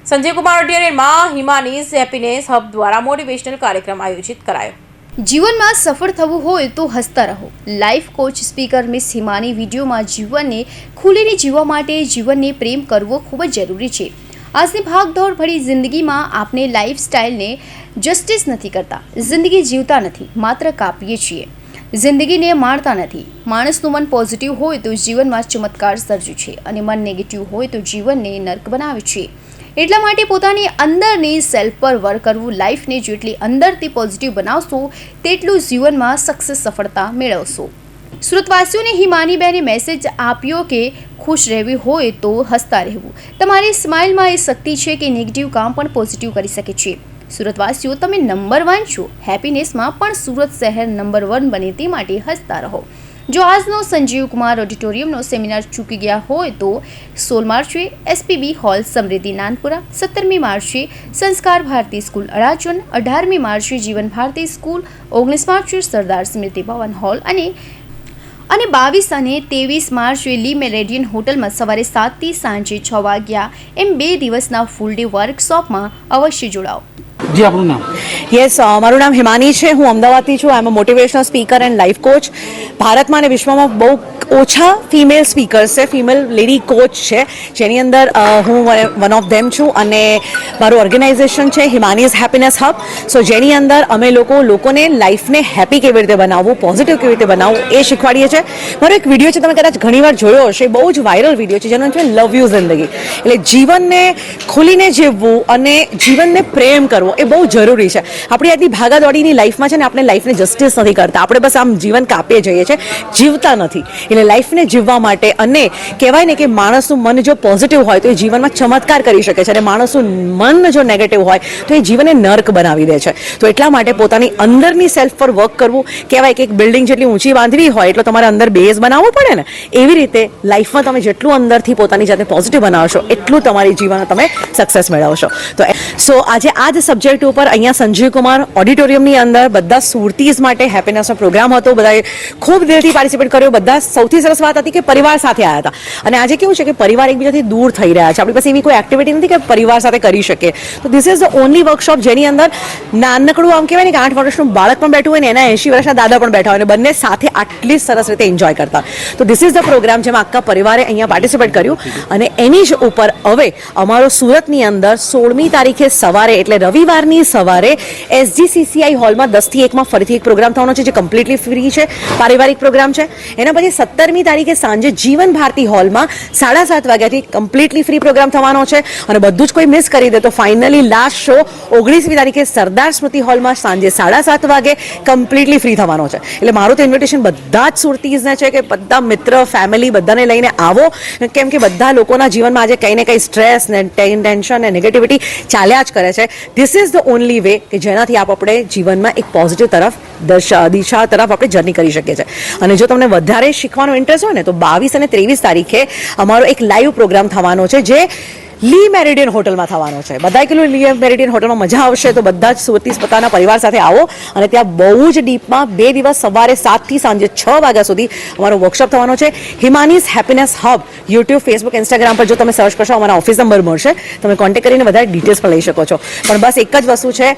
Sanjay Kumar ઓડિટોરિયમમાં હિમાનીઝ happiness hub દ્વારા motivational કાર્યક્રમ આયોજિત કરાયો. જીવનમાં સફળ થવું હોય તો હસતા રહો. Life coach speaker miss Himani વિડીયોમાં જીવનને ખુલીને જીવવા માટે જીવનને પ્રેમ કરવો ખૂબ જ જરૂરી છે. આજની ભાગદોડ ભરી જિંદગીમાં આપણે લાઈફસ્ટાઈલને જસ્ટિસ નથી કરતા. જિંદગી જીવતા નથી, માત્ર કાપીએ છીએ. જિંદગીને માણતા નથી. માણસનું મન પોઝિટિવ હોય તો જીવનમાં ચમત્કાર સર્જ્યું છે અને મન નેગેટિવ હોય તો જીવનને નર્ક બનાવે છે. એટલા માટે પોતાની અંદરની સેલ્ફ પર વર્ક કરવું. લાઈફને જેટલી અંદરથી પોઝિટિવ બનાવશો તેટલું જીવનમાં સફળતા મેળવશો. સુરતવાસીઓને હિમાનીબેને મેસેજ આપ્યો કે ખુશ રહેવું હોય તો હસતા રહેવું. તમારી સ્માઇલમાં એ શક્તિ છે કે નેગેટિવ કામ પણ પોઝિટિવ કરી શકે છે. સુરતવાસીઓ, તમે નંબર 1 છો. હેપીનેસમાં પણ સુરત શહેર નંબર 1 બને તે માટે હસતા રહો. જો આજનો સંજીવ કુમાર ઓડિટોરિયમનો સેમિનાર ચૂકી ગયા હોય તો 16 માર્ચે એસપીબી હોલ સમૃદ્ધિ નાનપુરા, 17મી માર્ચે સંસ્કાર ભારતી સ્કૂલ અડાજણ, 18મી માર્ચે જીવન ભારતી સ્કૂલ, 19 માર્ચે સરદાર સ્મૃતિ ભવન હોલ અને 22 અને 23 માર્ચે લી મેરેડિયન હોટલમાં સવારે 7 થી સાંજે 6 વાગ્યા એમ 2 દિવસના ફૂલ ડે વર્કશોપમાં અવશ્ય જોડાઓ. જી, આપનું નામ? યસ, મારું નામ હિમાની છે. હું અમદાવાદથી છું. I am a motivational speaker and life coach. ભારતમાં અને વિશ્વમાં બહુ ઓછા ફિમેલ સ્પીકર્સ છે, ફિમેલ લેડી કોચ છે, જેની અંદર હું વન ઓફ ધેમ છું. અને મારું ઓર્ગેનાઇઝેશન છે હિમાનીઝ હેપીનેસ હબ. સો જેની અંદર અમે લોકોને લાઈફને હેપી કેવી રીતે બનાવવું, પોઝિટિવ કેવી રીતે બનાવવું એ શીખવાડીએ છીએ. મારો એક વિડીયો છે, તમે કદાચ ઘણીવાર જોયો હશે, બહુ જ વાયરલ વિડીયો છે, જેનું નામ છે લવ યુ જિંદગી. એટલે જીવનને ખુલીને જીવવું અને જીવનને પ્રેમ કરવો એ બહુ જરૂરી છે. આપણી આજની ભાગાદોડીની લાઈફમાં છે ને, આપણે લાઈફને જસ્ટિસ નથી કરતા. આપણે બસ આમ જીવન કાપીએ જઈએ છીએ, જીવતા નથી. એટલે લાઈફને જીવવા માટે, અને કહેવાય ને કે માણસનું મન જો પોઝિટિવ હોય તો એ જીવનમાં ચમત્કાર કરી શકે છે, અને માણસનું મન જો નેગેટિવ હોય તો એ જીવનને નર્ક બનાવી દે છે. તો એટલા માટે પોતાની અંદરની સેલ્ફ પર વર્ક કરવું. કહેવાય કે એક બિલ્ડિંગ જેટલી ઊંચી બાંધવી હોય એટલો તમારે અંદર બેઝ બનાવવો પડે ને. એવી રીતે લાઈફમાં તમે જેટલું અંદરથી પોતાની જાતને પોઝિટિવ બનાવશો એટલું તમારી જીવનમાં તમે સક્સેસ મેળવશો. તો આજે આ જ સબ્જેક્ટ ઉપર અહીંયા સંજીવ કુમાર ઓડિટોરિયમની અંદર બધા સુરતીઝ માટે હેપીનેસનો પ્રોગ્રામ હતો. બધાએ ખૂબ દિલથી પાર્ટિસિપેટ કર્યો. બધા સૌથી સરસ વાત હતી કે પરિવાર સાથે આવ્યા હતા. અને આજે કેવું છે કે પરિવાર એકબીજાથી દૂર થઈ રહ્યા છે. આપણી પાસે એવી કોઈ એક્ટિવિટી નથી કે પરિવાર સાથે કરી શકીએ. તો this is the only workshop જેની અંદર નાનકડું, આમ કહેવાય ને કે 8 વર્ષનું બાળક પણ બેઠું હોય ને એના 80 વર્ષના દાદા પણ બેઠા હોય, અને બંને સાથે આટલી સરસ રીતે એન્જોય કરતા. તો ધીસ ઇઝ ધ પ્રોગ્રામ જેમાં આખા પરિવારે અહીંયા પાર્ટિસિપેટ કર્યું. અને એની જ ઉપર હવે અમારો સુરતની અંદર 16મી તારીખે સવારે, એટલે રવિવારની સવારે SGCCI હોલમાં 10 થી 1 ફરીથી એક પ્રોગ્રામ થવાનો છે, જે કમ્પ્લીટલી ફ્રી છે, પારિવારિક પ્રોગ્રામ છે. એના પછી 17મી તારીખે સાંજે જીવન ભારતી હોલમાં 7:30 વાગ્યાથી કમ્પ્લીટલી ફ્રી પ્રોગ્રામ થવાનો છે. અને બધું જ કોઈ મિસ કરી દે તો ફાઇનલી લાસ્ટ શો 19મી તારીખે સરદાર સ્મૃતિ હોલમાં સાંજે 7:30 વાગે કમ્પ્લીટલી ફ્રી થવાનો છે. એટલે મારું તો ઇન્વિટેશન બધા જ સુરતીઝને છે કે બધા મિત્ર, ફેમિલી બધાને લઈને આવો. કેમ કે બધા લોકોના જીવનમાં આજે કંઈ ને કંઈ સ્ટ્રેસ ને ટેન્શન ને નેગેટિવિટી ચાલ્યા જ કરે છે. This is the only way કે જેનાથી આપણે જીવનમાં એક પોઝિટિવ તરફ દિશા તરફ આપણે જર્ની કરી શકીએ છીએ. અને જો તમને વધારે શીખવાનો ઇન્ટરેસ્ટ હોય ને તો 22 અને 23 તારીખે અમારો એક લાઈવ પ્રોગ્રામ થવાનો છે, જે લી મેરેડિયન હોટલમાં થવાનો છે. બધાએ કીધું લી મેરેડિયન હોટલમાં મજા આવશે, તો બધા જ સુરતીઝ પોતાના પરિવાર સાથે આવો. અને ત્યાં બહુ જ ડીપમાં 2 દિવસ સવારે 7 થી સાંજે 6 વાગ્યા સુધી અમારો વર્કશોપ થવાનો છે. Himani's happiness hub YouTube, Facebook, Instagram પર જો તમે સર્ચ કરશો અમારા ઓફિસ નંબર મળશે. તમે કોન્ટેક્ટ કરીને વધારે ડિટેલ્સ પણ લઈ શકો છો. પણ બસ એક જ વસ્તુ છે,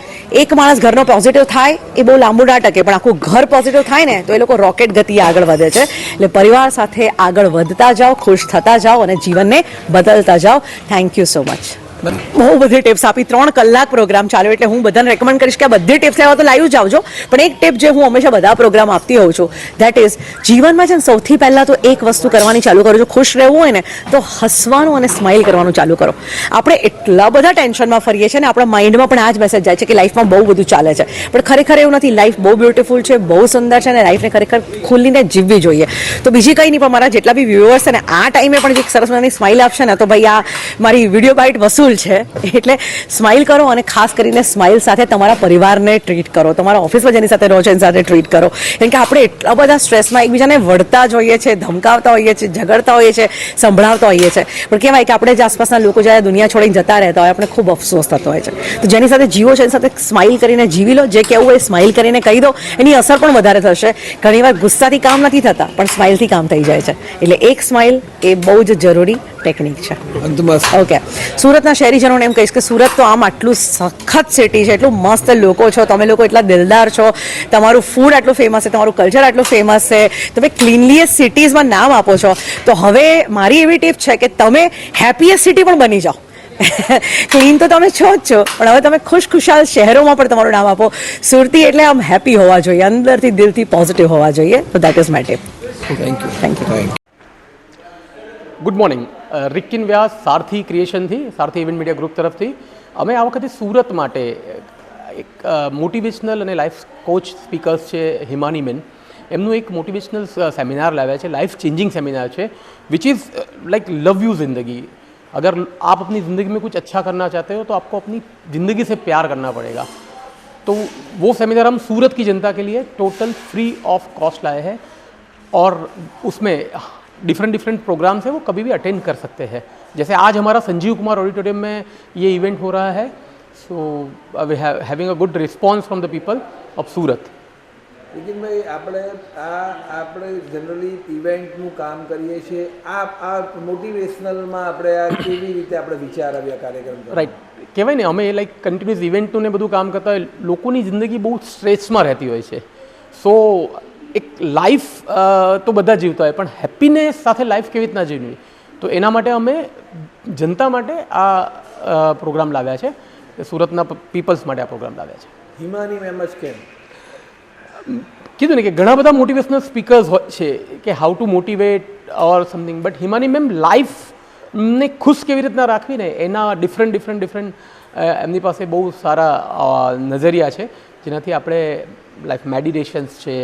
એક માણસ ઘરનો પોઝિટિવ થાય એ બહુ લાંબુ ના ટકે, પણ આખું ઘર પોઝિટિવ થાય ને તો એ લોકો રોકેટ ગતિએ આગળ વધે છે. એટલે પરિવાર સાથે આગળ વધતા જાઓ, ખુશ થતા જાઓ અને જીવનને બદલતા જાઓ. Thank you so much. બહુ બધી ટિપ્સ આપી. 3 કલાક પ્રોગ્રામ ચાલ્યો. એટલે હું બધાને રેકમેન્ડ કરીશ કે આ બધી ટિપ્સ લેવા તો લાઈવ જ આવજો. પણ એક ટિપ જે હું હંમેશા બધા પ્રોગ્રામ આપતી હોઉં છું, ધેટ ઇઝ જીવનમાં છે ને સૌથી પહેલાં તો એક વસ્તુ કરવાની ચાલુ કરો. જો ખુશ રહેવું હોય ને તો હસવાનું અને સ્માઇલ કરવાનું ચાલુ કરો. આપણે એટલા બધા ટેન્શનમાં ફરીએ છીએ ને, આપણા માઇન્ડમાં પણ આ જ મેસેજ જાય છે કે લાઈફમાં બહુ બધું ચાલે છે, પણ ખરેખર એવું નથી. લાઈફ બહુ બ્યુટીફુલ છે, બહુ સુંદર છે, અને લાઈફને ખરેખર ખુલીને જીવવી જોઈએ. તો બીજી કંઈ નહીં, પણ મારા જેટલા બી વ્યુઅર્સ છે ને આ ટાઈમે પણ એક સરસ મજાની સ્માઇલ આપશે ને તો ભાઈ આ મારી વિડીયો બાઇટ વસૂલ છે. એટલે સ્માઇલ કરો, અને ખાસ કરીને સ્માઇલ સાથે તમારા પરિવારને ટ્રીટ કરો, તમારા ઓફિસમાં જેની સાથે રહો છો એની સાથે ટ્રીટ કરો. કેમ કે આપણે એટલા બધા સ્ટ્રેસમાં એકબીજાને વળતા જ હોઈએ છીએ, ધમકાવતા હોઈએ છીએ, ઝઘડતા હોઈએ છીએ, સંભળાવતા હોઈએ છીએ. પણ કહેવાય કે આપણે જે આસપાસના લોકો જ્યારે દુનિયા છોડીને જતા રહેતા હોય આપણે ખૂબ અફસોસ થતો હોય છે. તો જેની સાથે જીવો છે એની સાથે સ્માઇલ કરીને જીવી લો. જે કહેવું હોય સ્માઇલ કરીને કહી દો, એની અસર પણ વધારે થશે. ઘણીવાર ગુસ્સાથી કામ નથી થતા, પણ સ્માઇલથી કામ થઈ જાય છે. એટલે એક સ્માઇલ એ બહુ જ જરૂરી ટેકનિક છે. અંતમાં ઓકે, સુરતના શહેરીજનોને એમ કહીશ કે સુરત તો આમ આટલું સખત સિટી છે, એટલું મસ્ત લોકો છો તમે લોકો, એટલા દિલદાર છો, તમારું ફૂડ આટલું ફેમસ છે, તમારું કલ્ચર આટલું ફેમસ છે, તમે ક્લીનલીએસ્ટ સિટીઝમાં નામ આપો છો, તો હવે મારી એવી ટીપ છે કે તમે હેપીએસ્ટ સિટી પણ બની જાઓ. ક્લીન તો તમે છો જ છો, પણ હવે તમે ખુશખુશાલ શહેરોમાં પણ તમારું નામ આપો. સુરતી એટલે આમ હેપી હોવા જોઈએ, અંદરથી દિલથી પોઝિટિવ હોવા જોઈએ. તો that is my tip. Thank you. Thank you. Good morning. Rikin Vyas સારથી ક્રિએશનથી, સારથી ઇવેન્ટ મીડિયા ગ્રુપ તરફથી અમે આ વખતે સુરત માટે એક મોટિવેશનલ અને લાઈફ કોચ સ્પીકર્સ છે હિમાની મેન, એમનું એક મોટિવેશનલ સેમિનાર લાવ્યા છે, લાइफ चेंजिंग सेमिनार है, which is like love you ज़िंदगी. अगर आप अपनी ज़िंदगी में कुछ अच्छा करना चाहते हो तो आपको अपनी ज़िंदगी से प्यार करना पड़ेगा. तो वो सेमिनार हम सूरत की जनता के लिए टोटल फ्री ऑफ कॉस्ट लाए हैं और उसमें डिफरेंट प्रोग्राम्स हैं, वो कभी भी अटेंड कर सकते हैं. जैसे आज हमारा संजीव कुमार ऑडिटोरियम में ये इवेंट हो रहा है, so we having a good response from the people of Surat. લેકિન ભાઈ આપણે જનરલી ઇવેન્ટનું કામ કરીએ છીએ, આ મોટિવેશનલમાં આપણે આ કેવી રીતે આપણે વિચાર આવ્યા કાર્યક્રમ કરવા? રાઈટ, કહેવાય ને અમે લાઈક કન્ટિન્યુઅસ ઇવેન્ટનું ને બધું કામ કરતા હોય, લોકોની જિંદગી બહુ સ્ટ્રેસમાં રહેતી હોય છે. સો એક લાઈફ તો બધા જીવતા હોય, પણ હેપીનેસ સાથે લાઈફ કેવી રીતના જીવવી, તો એના માટે અમે જનતા માટે આ પ્રોગ્રામ લાવ્યા છે, સુરતના પીપલ્સ માટે આ પ્રોગ્રામ લાવ્યા છે. હિમાની મેમ જ કેમ? કીધું ને કે ઘણા બધા મોટિવેશનલ સ્પીકર્સ છે કે how to motivate or something, but Himani ma'am લાઈફને ખુશ કેવી રીતના રાખવી ને એના ડિફરન્ટ એમની પાસે બહુ સારા નજરિયા છે, જેનાથી આપણે લાઈફ મેડિટેશન્સ છે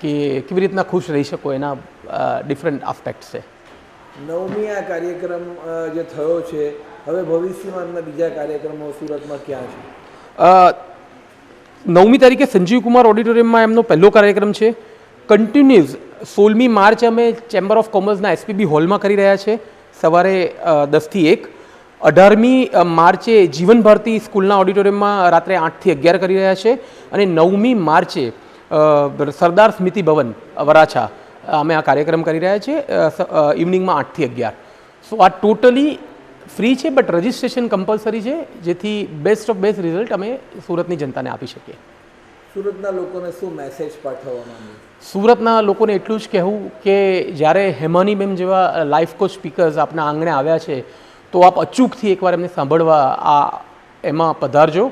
કે કેવી રીતના ખુશ રહી શકો એના ડિફરન્ટ આસ્પેક્ટ્સ છે. નવમી આ કાર્યક્રમ જે થયો છે, હવે ભવિષ્યમાં એમના બીજા કાર્યક્રમો સુરતમાં ક્યાં છે? 9મી તારીખે સંજીવ કુમાર ઓડિટોરિયમમાં એમનો પહેલો કાર્યક્રમ છે. કન્ટિન્યુઅસ 16મી માર્ચ અમે ચેમ્બર ઓફ કોમર્સના એસપીબી હોલમાં કરી રહ્યા છે, સવારે 10 થી 1. 18મી માર્ચે જીવન ભારતી સ્કૂલના ઓડિટોરિયમમાં રાત્રે 8 થી 11 કરી રહ્યા છે, અને 9મી માર્ચે સરદાર સ્મૃતિ ભવન વરાછા અમે આ કાર્યક્રમ કરી રહ્યા છીએ ઇવનિંગમાં 8 થી 11. સો આ ટોટલી ફ્રી છે, બટ રજિસ્ટ્રેશન કમ્પલસરી છે, જેથી બેસ્ટ ઓફ બેસ્ટ રિઝલ્ટ અમે સુરતની જનતાને આપી શકીએ. સુરતના લોકોને શું મેસેજ પાઠવવા માંગો? સુરતના લોકોને એટલું જ કહેવું કે જ્યારે હેમાની મેમ જેવા લાઈફ કોચ સ્પીકર્સ આપના આંગણે આવ્યા છે, તો આપ અચૂકથી એકવાર એમને સાંભળવા એમાં પધારજો.